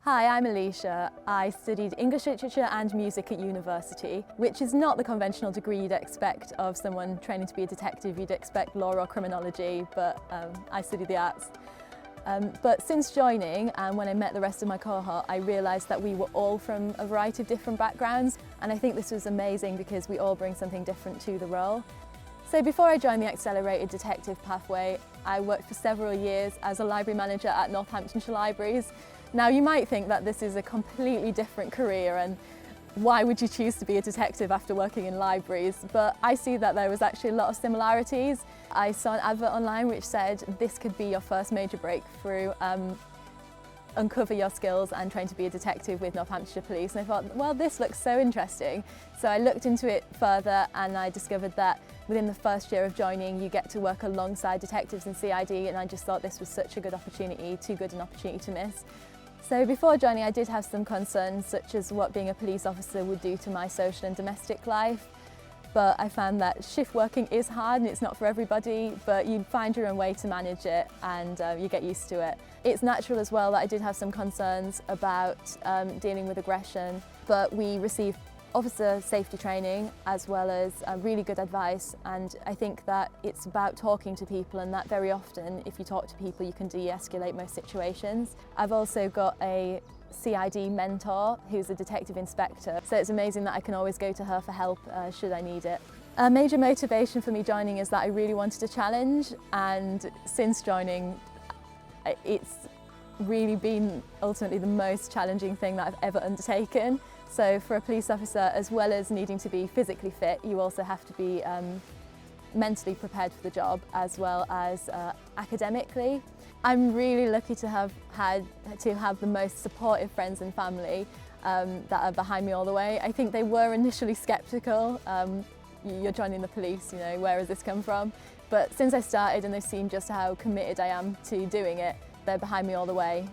Hi, I'm Elisha. I studied English literature and music at university, which is not the conventional degree you'd expect of someone training to be a detective. You'd expect law or criminology, but I studied the arts. But since joining and when I met the rest of my cohort, I realised that we were all from a variety of different backgrounds, and I think this was amazing because we all bring something different to the role. So before I joined the accelerated detective pathway, I worked for several years as a library manager at Northamptonshire Libraries. Now you might think that this is a completely different career and why would you choose to be a detective after working in libraries? But I see that there was actually a lot of similarities. I saw an advert online which said this could be your first major breakthrough, uncover your skills and train to be a detective with Northamptonshire Police. And I thought, well, this looks so interesting. So I looked into it further and I discovered that within the first year of joining, you get to work alongside detectives in CID, and I just thought this was such a good opportunity, too good an opportunity to miss. So before joining, I did have some concerns, such as what being a police officer would do to my social and domestic life. But I found that shift working is hard and it's not for everybody, but you find your own way to manage it and you get used to it. It's natural as well that I did have some concerns about dealing with aggression, but we received officer safety training as well as really good advice, and I think that it's about talking to people, and that very often if you talk to people you can de-escalate most situations. I've also got a CID mentor who's a detective inspector, so it's amazing that I can always go to her for help should I need it. A major motivation for me joining is that I really wanted a challenge, and since joining it's really been ultimately the most challenging thing that I've ever undertaken. So for a police officer, as well as needing to be physically fit, you also have to be mentally prepared for the job, as well as academically. I'm really lucky to have the most supportive friends and family that are behind me all the way. I think they were initially sceptical. You're joining the police, you know, where has this come from? But since I started and they've seen just how committed I am to doing it, they're behind me all the way.